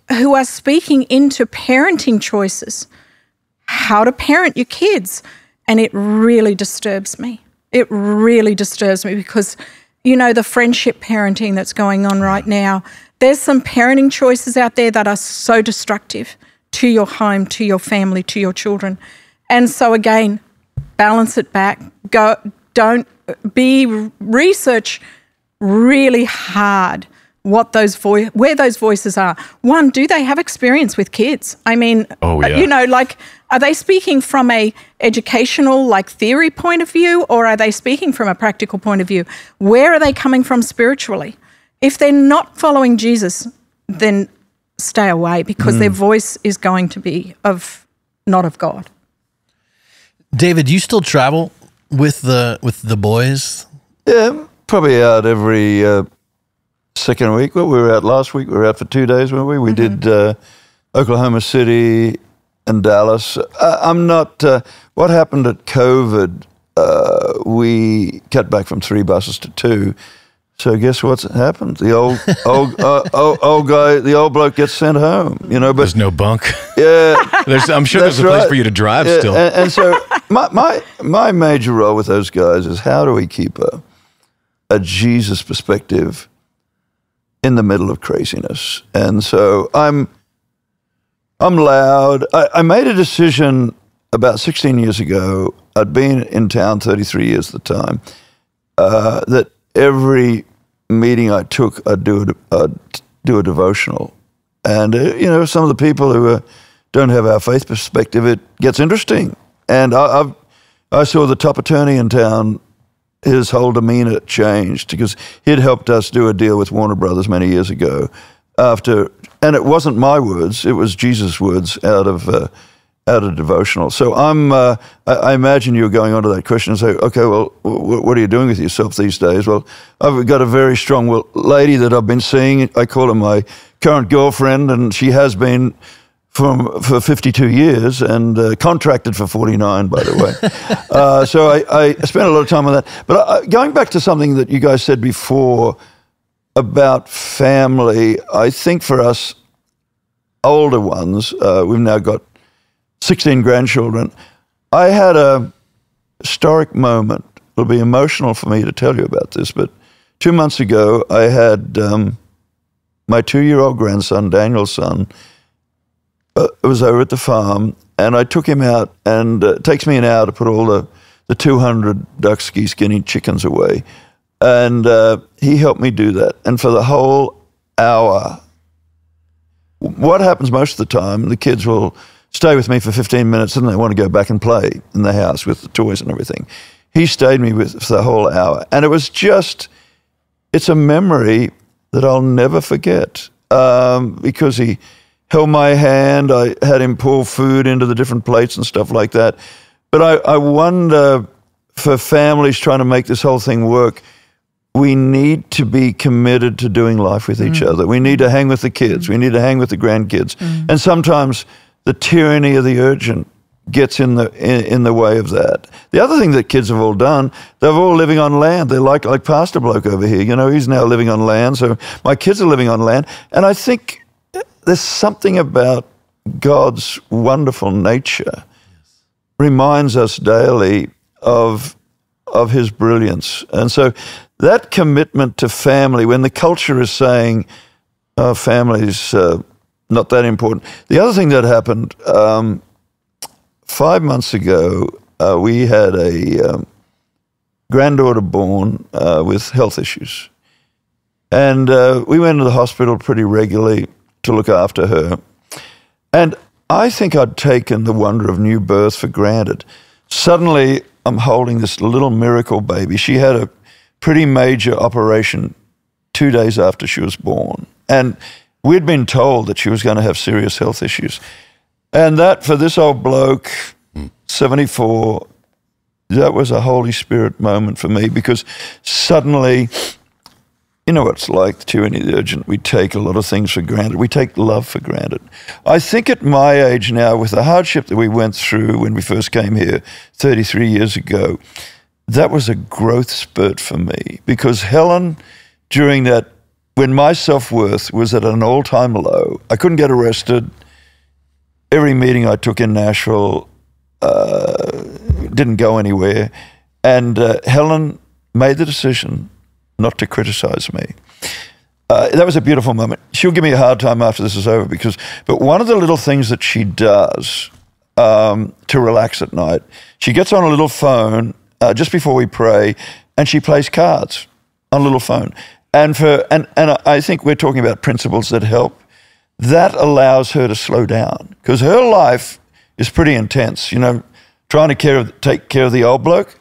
who are speaking into parenting choices, how to parent your kids. And it really disturbs me. It really disturbs me because, the friendship parenting that's going on right now, there's some parenting choices out there that are so destructive to your home, to your family, to your children. And so again, balance it back. Research really hard where those voices are. One, do they have experience with kids? I mean, are they speaking from a educational, theory point of view, or are they speaking from a practical point of view? Where are they coming from spiritually? If they're not following Jesus, then stay away, because their voice is going to be not of God. David, you still travel with the boys? Yeah, probably out every second week. Well, we were out last week. We were out for 2 days, weren't we? We did Oklahoma City and Dallas. I'm not. What happened at COVID? We cut back from 3 buses to 2. So guess what's happened? The old guy, the old bloke gets sent home. But there's no bunk. Yeah, I'm sure there's a place for you to drive still. And so my major role with those guys is how do we keep a Jesus perspective in the middle of craziness? And so I'm loud. I made a decision about 16 years ago. I'd been in town 33 years at the time. That every meeting I took, I'd do a devotional. And, some of the people who don't have our faith perspective, it gets interesting. And I saw the top attorney in town, his whole demeanor changed, because he'd helped us do a deal with Warner Brothers many years ago. And it wasn't my words, it was Jesus' words out of devotional. So I imagine you're going on to that question and say, okay, well, what are you doing with yourself these days? Well, I've got a very strong lady that I've been seeing. I call her my current girlfriend, and she has been for 52 years and contracted for 49, by the way. So I spent a lot of time on that. But going back to something that you guys said before about family, I think for us older ones, we've now got 16 grandchildren. I had a historic moment. It'll be emotional for me to tell you about this, but 2 months ago, I had my 2-year-old grandson, Daniel's son, was over at the farm, and I took him out, and it takes me an hour to put all the 200 ducks, geese, guinea chickens away. And he helped me do that. And for the whole hour, what happens most of the time, the kids will stay with me for 15 minutes and they want to go back and play in the house with the toys and everything. He stayed me with for the whole hour. And it was it's a memory that I'll never forget, because he held my hand. I had him pour food into the different plates and stuff like that. But I wonder, for families trying to make this whole thing work, we need to be committed to doing life with each other. We need to hang with the kids. We need to hang with the grandkids. And sometimes the tyranny of the urgent gets in the way of that. The other thing that kids have all done, they're all living on land. They're like Pastor Bloke over here. He's now living on land. So my kids are living on land. And I think there's something about God's wonderful nature reminds us daily of his brilliance. And so that commitment to family, when the culture is saying, oh, family's not that important. The other thing that happened 5 months ago, we had a granddaughter born with health issues. And we went to the hospital pretty regularly to look after her. And I think I'd taken the wonder of new birth for granted. Suddenly, I'm holding this little miracle baby. She had a pretty major operation 2 days after she was born. And we'd been told that she was going to have serious health issues. And that, for this old bloke, 74, that was a Holy Spirit moment for me, because suddenly, you know what it's like, tyranny of the urgent. We take a lot of things for granted. We take love for granted. I think at my age now, with the hardship that we went through when we first came here 33 years ago, that was a growth spurt for me, because Helen, during that, when my self-worth was at an all-time low, I couldn't get arrested. Every meeting I took in Nashville didn't go anywhere. And Helen made the decision not to criticize me. That was a beautiful moment. She'll give me a hard time after this is over, but one of the little things that she does to relax at night, she gets on a little phone just before we pray, and she plays cards on a little phone. And I think we're talking about principles that help. That allows her to slow down, because her life is pretty intense. Trying to take care of the old bloke.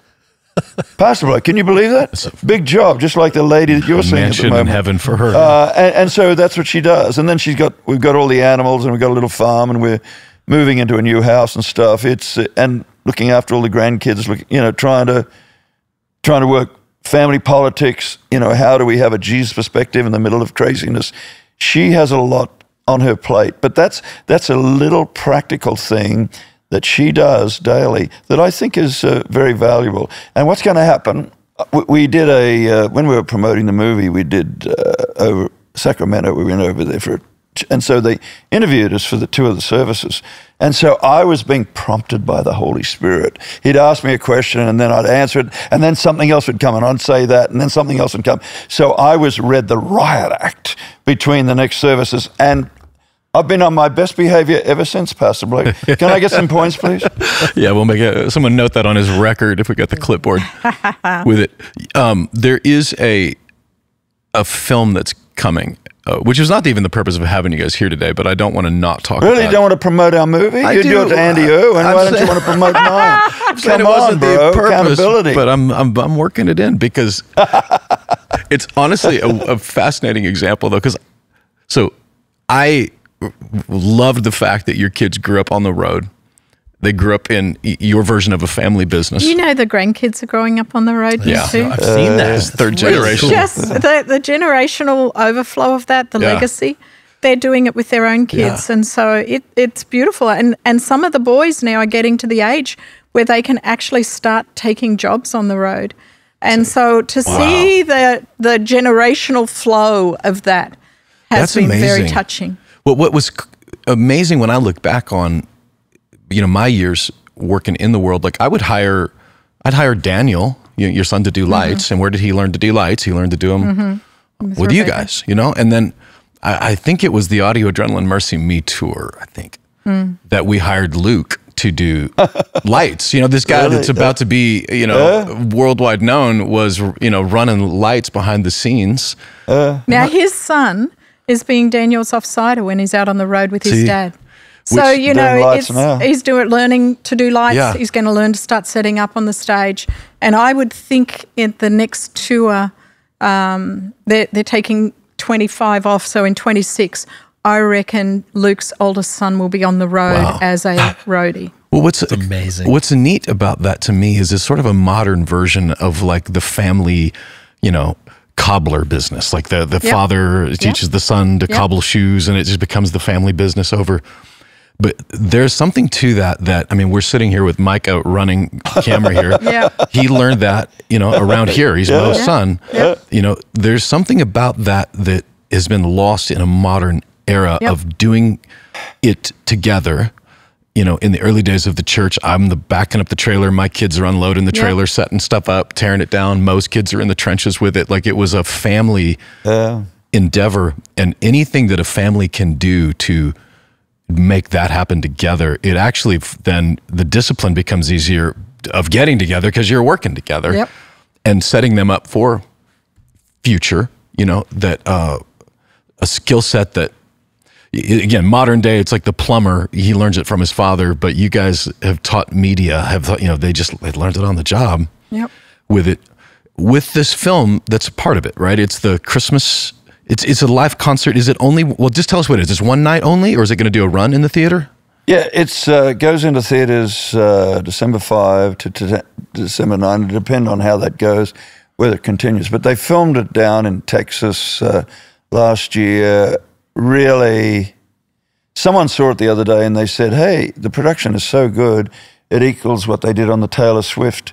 Pastor Bloke, can you believe that? It's a big job, just like the lady that you're seeing at the moment. Mansion in heaven for her. And so that's what she does. And then we've got all the animals, and we've got a little farm, and we're moving into a new house and stuff. And looking after all the grandkids, trying to work family politics. How do we have a Jesus perspective in the middle of craziness? She has a lot on her plate, but that's a little practical thing that she does daily that I think is very valuable. And what's going to happen, we did when we were promoting the movie, we did over Sacramento, we went over there and so they interviewed us for the 2 of the services. And so I was being prompted by the Holy Spirit. He'd ask me a question, and then I'd answer it, and then something else would come, and I'd say that, and then something else would come. So I was read the riot act between the next services, and I've been on my best behavior ever since, Pastor Blake. Can I get some points, please? Yeah, we'll make someone note that on his record if we got the clipboard with it. There is a film that's coming, which is not even the purpose of having you guys here today, but I don't want to not talk about it. Really don't want to promote our movie? You do it to Andy O, and why don't you want to promote mine? Come on, bro, accountability. But I'm working it in, because it's honestly a fascinating example, though, because I loved the fact that your kids grew up on the road. They grew up in your version of a family business. The grandkids are growing up on the road too. I've seen that. It's third generation. Yes, the generational overflow of that, the legacy, they're doing it with their own kids. And so it's beautiful. And some of the boys now are getting to the age where they can actually start taking jobs on the road. And so to see the generational flow of that has been very touching. Well, what was amazing when I look back on, my years working in the world, like I'd hire Daniel, your son, to do lights. And where did he learn to do lights? He learned to do them with you guys, And then I think it was the Audio Adrenaline Mercy Me Tour, that we hired Luke to do lights. This guy that's about to be, worldwide known was, running lights behind the scenes. Now his son is being Daniel's offsider when he's out on the road with his dad. So, he's learning to do lights. Yeah. He's going to learn to start setting up on the stage. And I would think in the next tour, they're taking 25 off. So in 26, I reckon Luke's oldest son will be on the road as a roadie. Well, what's amazing. What's neat about that to me is it's sort of a modern version of like the family, cobbler business. Like the father teaches the son to cobble shoes, and it just becomes the family business over. But there's something to that, I mean, we're sitting here with Micah running camera here. Yeah. He learned that, around here. He's Mo's son. Yeah. There's something about that has been lost in a modern era of doing it together. In the early days of the church, I'm backing up the trailer. My kids are unloading the trailer, setting stuff up, tearing it down. Most kids are in the trenches with it. Like, it was a family endeavor, and anything that a family can do to make that happen together, it actually then the discipline becomes easier of getting together because you're working together and setting them up for future, that a skill set that, again, modern day, it's like the plumber, he learns it from his father, but you guys have taught media, they learned it on the job with it. With this film, that's a part of it, right? It's the Christmas, it's a live concert. Is it only, just tell us what it is. Is it one night only, or is it going to do a run in the theater? Yeah, it goes into theaters December 5 to December 9. It depends on how that goes, whether it continues. But they filmed it down in Texas last year. Really, someone saw it the other day and they said, hey, the production is so good, it equals what they did on the Taylor Swift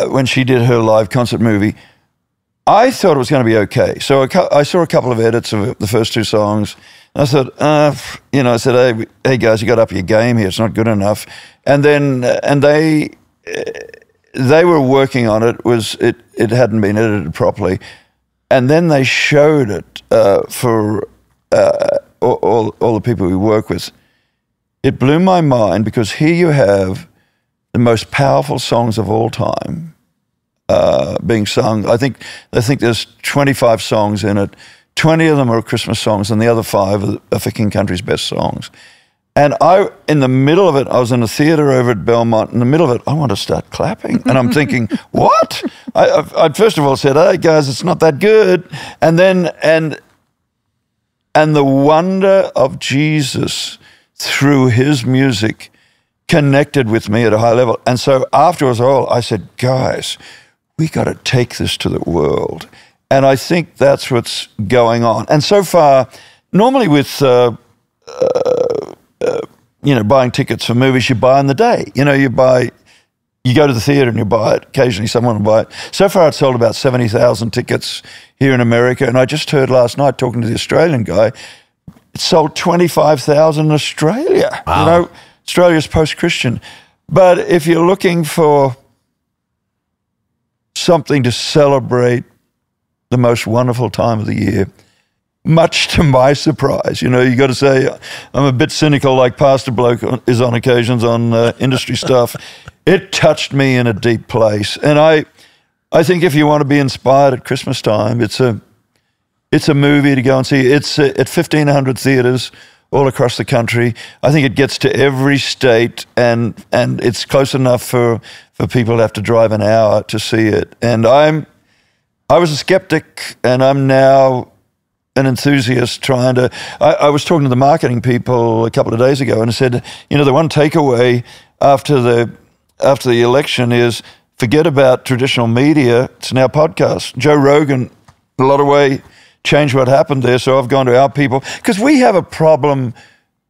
when she did her live concert movie. I thought it was going to be okay. So I saw a couple of edits of the first two songs. And I thought, I said, hey guys, you got to up your game here. It's not good enough. And then, they were working on it. It hadn't been edited properly. And then they showed it for all the people we work with. It blew my mind because here you have the most powerful songs of all time being sung. I think there's 25 songs in it. 20 of them are Christmas songs, and the other 5 are for King Country's best songs. And in the middle of it, I was in a theater over at Belmont. In the middle of it, I want to start clapping. And I'm thinking, what? I first of all said, hey, guys, it's not that good. And then, and the wonder of Jesus through his music connected with me at a high level. And so afterwards, I said, guys, we got to take this to the world. And I think that's what's going on. And so far, normally with buying tickets for movies, you buy on the day. You go to the theater and you buy it. Occasionally someone will buy it. So far it's sold about 70,000 tickets here in America. And I just heard last night, talking to the Australian guy, it sold 25,000 in Australia. Wow. Australia's post-Christian. But if you're looking for something to celebrate the most wonderful time of the year, much to my surprise, you got to say, I'm a bit cynical like Pastor Bloke is on occasions on industry stuff. It touched me in a deep place. And I think if you want to be inspired at Christmas time, it's a movie to go and see. It's at 1,500 theaters all across the country. I think it gets to every state, and it's close enough for people to have to drive an hour to see it. And I was a skeptic, and I'm now an enthusiast trying to... I was talking to the marketing people a couple of days ago, and I said, the one takeaway after the election is forget about traditional media. It's now podcast. Joe Rogan, a lot of way, changed what happened there. So I've gone to our people, because we have a problem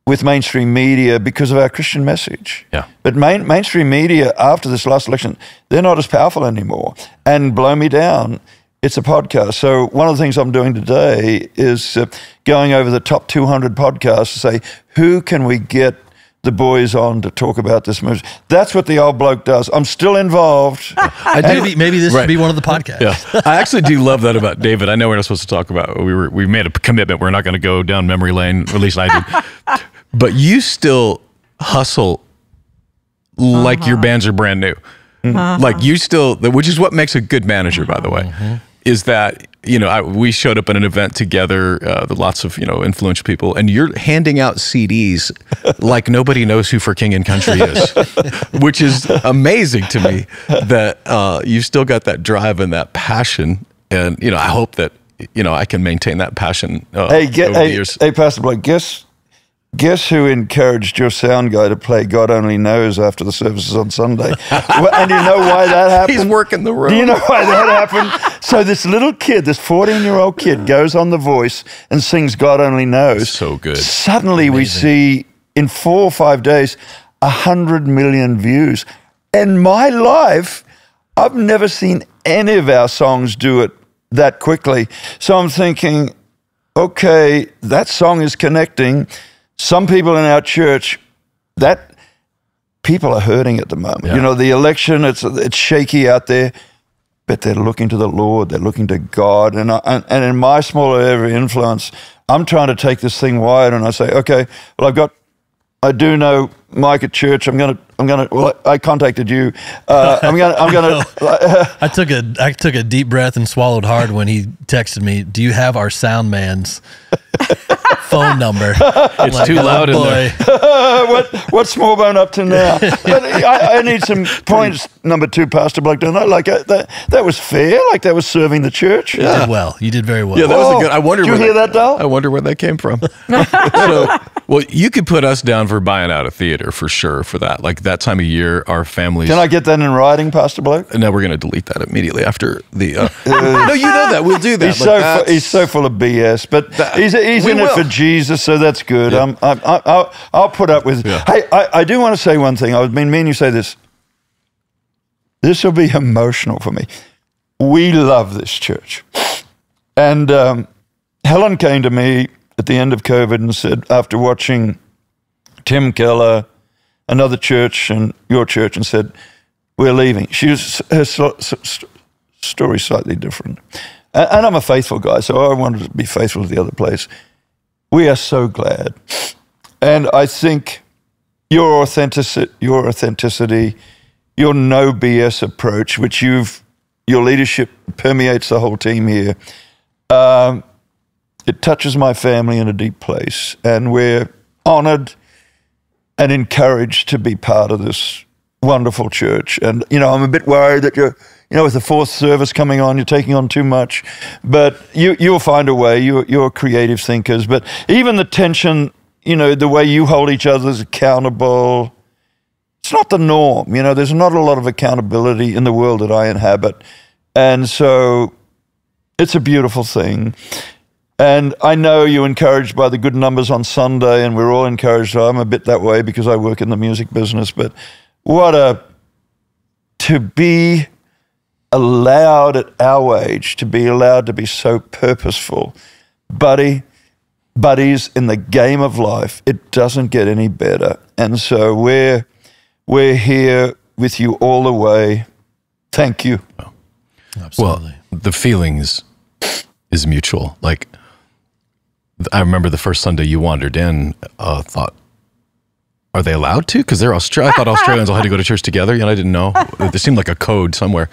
with mainstream media because of our Christian message. Yeah. But mainstream media after this last election, they're not as powerful anymore. And blow me down, it's a podcast. So one of the things I'm doing today is going over the top 200 podcasts to say, who can we get the boys on to talk about this movie? That's what the old bloke does. I'm still involved. Maybe this should be one of the podcasts. Yeah. I actually do love that about David. I know we're not supposed to talk about, we made a commitment. We're not going to go down memory lane, or at least I do. But you still hustle like your bands are brand new. Like you still, which is what makes a good manager, by the way, is that, we showed up at an event together, lots of, influential people, and you're handing out CDs like nobody knows who For King and Country is, which is amazing to me that you've still got that drive and that passion. And, I hope that, I can maintain that passion over the years. Hey, Pastor Blake, guess who encouraged your sound guy to play God Only Knows after the services on Sunday? And do you know why that happened? He's working the room. Do you know why that happened? So this little kid, this 14-year-old kid goes on The Voice and sings God Only Knows. So good. Suddenly we see in 4 or 5 days, 100 million views. In my life, I've never seen any of our songs do it that quickly. So I'm thinking, okay, that song is connecting. Some people in our church, that people are hurting at the moment. Yeah. You know, the election, it's shaky out there, but they're looking to the Lord, they're looking to God. And in my small area of influence, I'm trying to take this thing wide, and I say, okay, well, I do know Mike at church. Well, I contacted you. I took a deep breath and swallowed hard when he texted me, "Do you have our sound man's phone number?" It's too loud in there. What's Smallbone up to now? But I need some points. Number 2, Pastor Blake, don't I? Like that was fair. Like that was serving the church. You did well. You did very well. Yeah, that was a good. I wonder. Did you hear that, Dal? I wonder where that came from. Well, you could put us down for buying out a theater for sure. For that, like that time of year, our families. Can I get that in writing, Pastor Blake? No, we're going to delete that immediately after the. No, you know that we'll do that. He's so full of BS, but he's in it for Jesus, so that's good. Yeah. I'll put up with. Yeah. Hey, I do want to say one thing. I've been meaning you say this. This will be emotional for me. We love this church, and Helen came to me at the end of COVID and said, after watching Tim Keller, another church, and your church, and said, we're leaving. Her story's slightly different. And I'm a faithful guy, so I wanted to be faithful to the other place. We are so glad. And I think your authenticity, your no BS approach, which your leadership permeates the whole team here, it touches my family in a deep place. And we're honored and encouraged to be part of this wonderful church. And, I'm a bit worried that you're, with the 4th service coming on, you're taking on too much. But you'll find a way. You're creative thinkers. But even the tension, the way you hold each other accountable, it's not the norm. There's not a lot of accountability in the world that I inhabit. And so it's a beautiful thing. And I know you're encouraged by the good numbers on Sunday, and we're all encouraged. I'm a bit that way because I work in the music business. But to be allowed at our age, to be allowed to be so purposeful, buddies in the game of life, it doesn't get any better. And so we're here with you all the way. Thank you. Absolutely. Well, the feelings is mutual. Like, I remember the first Sunday you wandered in, thought, are they allowed to? Because they're Australian. I thought Australians all had to go to church together. I didn't know. There seemed like a code somewhere.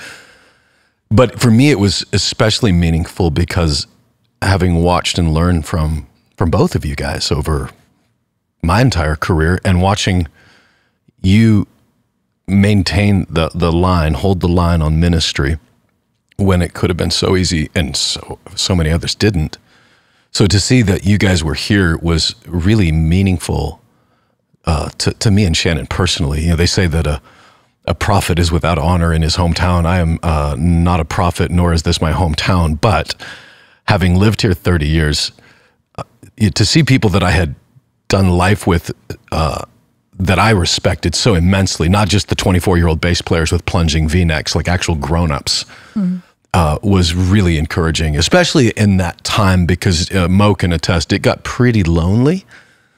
But for me, it was especially meaningful because having watched and learned from both of you guys over my entire career, and watching you maintain the line, hold the line on ministry when it could have been so easy, and so many others didn't. So to see that you guys were here was really meaningful to me and Shannon personally. They say that a prophet is without honor in his hometown. I am not a prophet, nor is this my hometown. But having lived here 30 years, to see people that I had done life with that I respected so immensely, not just the 24-year-old bass players with plunging V-necks, like actual grown-ups, was really encouraging, especially in that time, because Mo can attest, it got pretty lonely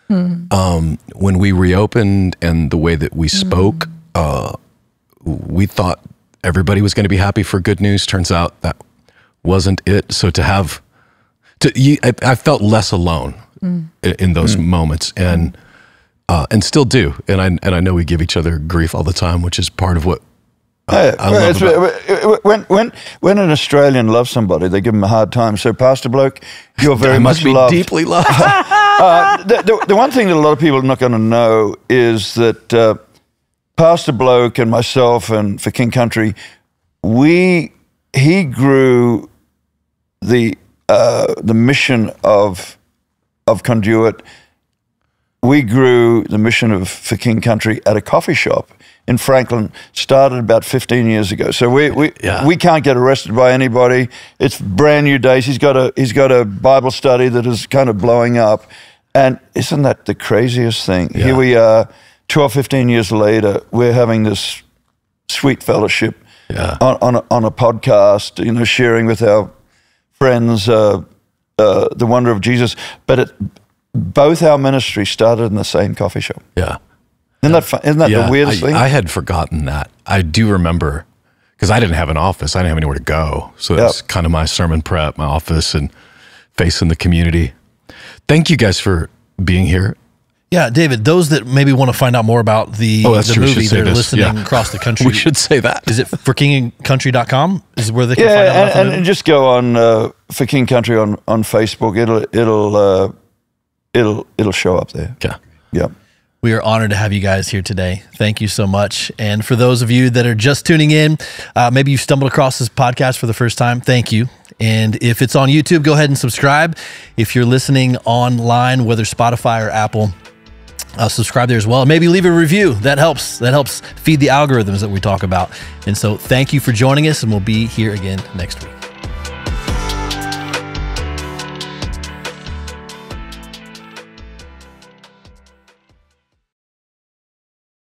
when we reopened, and the way that we spoke, we thought everybody was going to be happy for good news. Turns out that wasn't it. So I felt less alone in those moments, and still do. And I know we give each other grief all the time, which is part of what I love about. When an Australian loves somebody, they give them a hard time. So, Pastor Bloke, you're very much loved. I must be deeply loved. The one thing that a lot of people are not going to know is that Pastor Bloke and myself, and for King Country, he grew the mission of Conduit. We grew the mission for King Country at a coffee shop in Franklin, started about 15 years ago. So we can't get arrested by anybody. It's brand new days. He's got a Bible study that is kind of blowing up. And isn't that the craziest thing? Yeah. Here we are, 12, 15 years later, we're having this sweet fellowship on a podcast, you know, sharing with our friends the wonder of Jesus. But both our ministries started in the same coffee shop. Yeah. Isn't that the weirdest thing? I had forgotten that. I do remember, because I didn't have an office. I didn't have anywhere to go. So that's kind of my sermon prep, my office, and facing the community. Thank you guys for being here. Yeah, David, those that maybe want to find out more about the movie, they're listening across the country. We should say that. Is it forkingandcountry.com? Is where they can find out about the movie? And just go on for King Country on Facebook. It'll show up there. Yeah. Yeah. We are honored to have you guys here today. Thank you so much. And for those of you that are just tuning in, maybe you've stumbled across this podcast for the first time, thank you. And if it's on YouTube, go ahead and subscribe. If you're listening online, whether Spotify or Apple, subscribe there as well. Maybe leave a review. That helps. That helps feed the algorithms that we talk about. And so thank you for joining us, and we'll be here again next week.